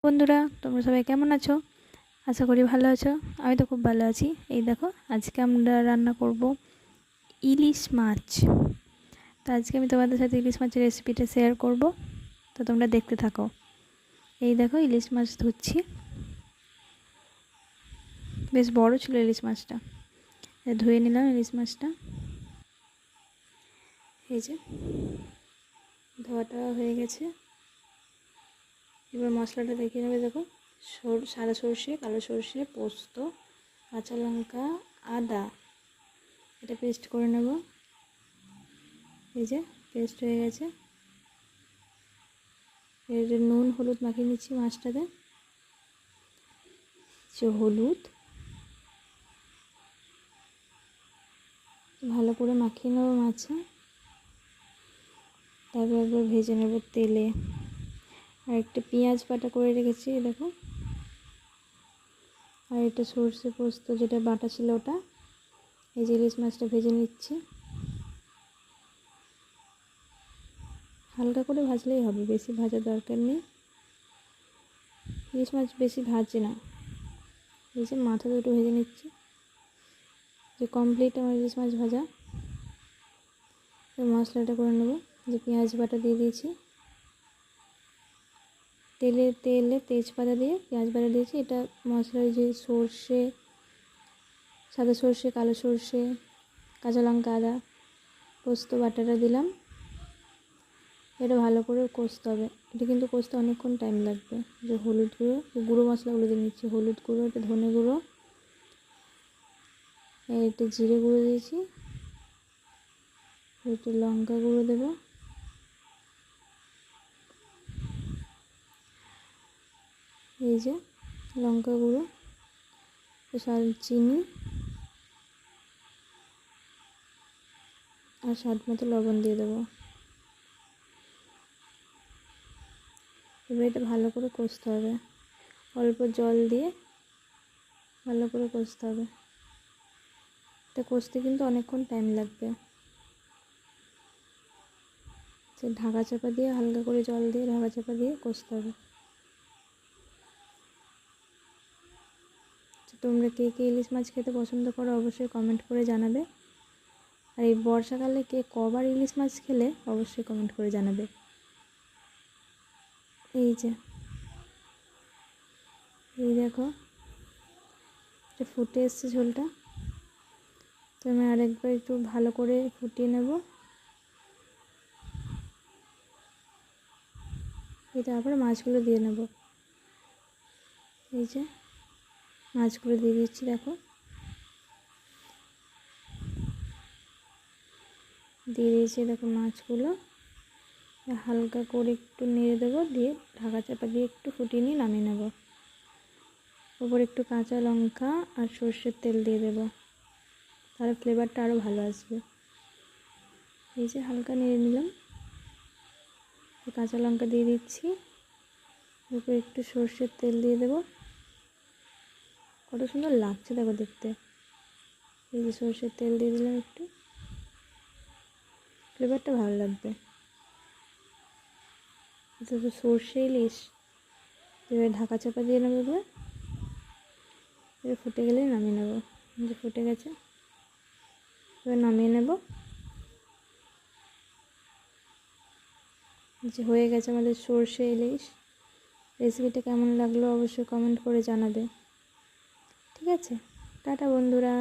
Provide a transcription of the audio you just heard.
বন্ধুরা, তোমরা সবাই কেমন আছো? আশা করি ভালো আছো। আমি তো খুব ভালো আছি। এই দেখো, আজকে আমরা রান্না করব ইলিশ মাছ। তো আজকে আমি তোমাদের সাথে ইলিশ মাছের রেসিপিটা শেয়ার করব, তো তোমরা দেখতে থাকো। এই দেখো, ইলিশ মাছ ধুচ্ছি। বেশ বড় ছিল ইলিশ মাছটা। ধুয়ে নিলাম ইলিশ মাছটা। এই যে ধোয়াটা হয়ে গেছে। এবার মশলাটা দেখিয়ে নেবে। দেখো, সাদা সর্ষে, কালো সর্ষে, পোস্ত, কাঁচা লঙ্কা, আদা, এটা পেস্ট করে নেব। এই যে পেস্ট হয়ে গেছে। এর নুন হলুদ মাখিয়ে নিচ্ছি মাছটাতে। যে হলুদ ভালো করে মাখিয়ে নেব মাছে। তারপর একবার ভেজে নেব তেলে। আর একটা পেঁয়াজ বাটা করে রেখেছি, দেখো। আর এটা সর্ষে পোস্ত যেটা বাটা ছিল ওটা। এই যে ইলিশ মাছটা ভেজে নিচ্ছি। হালকা করে ভাজলেই হবে, বেশি ভাজার দরকার নেই। ইলিশ মাছ বেশি ভাজি না। এই যে মাথা দুটো ভেজে নিচ্ছি। যে কমপ্লিট আমার ইলিশ মাছ ভাজা। মশলাটা করে নেব। যে পেঁয়াজ বাটা দিয়ে দিয়েছি, তেলে তেজপাতা দিয়ে পেঁয়াজ বাটা দিয়েছি। এটা মশলার যে সর্ষে, সাদা সর্ষে, কালো সর্ষে, কাঁচা লঙ্কা, আদা, পোস্ত বাটাটা দিলাম। এটা ভালো করে কষতে হবে। এটা কিন্তু কষতে অনেকক্ষণ টাইম লাগবে। যে হলুদ গুঁড়ো, গুঁড়ো মশলাগুলো দিয়ে নিচ্ছি। হলুদ গুঁড়ো, এটা ধনে গুঁড়ো, এটা জিরে গুঁড়ো দিয়েছি, একটু লঙ্কা গুঁড়ো দেবো, এই যে লঙ্কা গুঁড়ো, চিনি আর স্বাদ মতো লবণ দিয়ে দেবো। এবার এটা ভালো করে কষতে হবে। অল্প জল দিয়ে ভালো করে কষতে হবে। এটা কষতে কিন্তু অনেকক্ষণ টাইম লাগবে। সে ঢাকা চাপা দিয়ে হালকা করে জল দিয়ে ঢাকা চাপা দিয়ে কষতে হবে। তোমরা কে কে ইলিশ মাছ খেতে পছন্দ করো অবশ্যই কমেন্ট করে জানাবে। আর এই বর্ষাকালে কে কবার ইলিশ মাছ খেলে অবশ্যই কমেন্ট করে জানাবে। এই যে এই দেখো, এটা ফুটে এসছে ঝোলটা। তো আমি আরেকবার একটু ভালো করে ফুটিয়ে নেব। এটা আবার মাছগুলো দিয়ে নেব। এই যে মাছগুলো দিয়ে দিচ্ছি, দেখো। দিয়ে দিয়েছি, দেখো মাছগুলো। হালকা করে একটু নেড়ে দেবো, দিয়ে ঢাকা চাপা দিয়ে একটু ফুটিয়ে নিয়ে নামিয়ে নেব। ওপর একটু কাঁচা লঙ্কা আর সর্ষের তেল দিয়ে দেবো, তাহলে ফ্লেভারটা আরও ভালো আসবে। এই যে হালকা নেড়ে নিলাম। কাঁচা লঙ্কা দিয়ে দিচ্ছি, ওপর একটু সর্ষের তেল দিয়ে দেবো। কত সুন্দর লাগছে দেখো দেখতে। এই যে সর্ষের তেল দিয়ে দিলাম একটু, ফ্লেভারটা ভালো লাগবে। এটা তো সর্ষে ইলিশ। এবার ঢাকা চাপা দিয়ে নেবো। এবার ফুটে গেলেই নামিয়ে নেবো। যে ফুটে গেছে, এবার নামিয়ে নেব। যে হয়ে গেছে আমাদের সর্ষে ইলিশ। রেসিপিটা কেমন লাগলো অবশ্যই কমেন্ট করে জানাবে। ঠিক আছে, টাটা বন্ধুরা।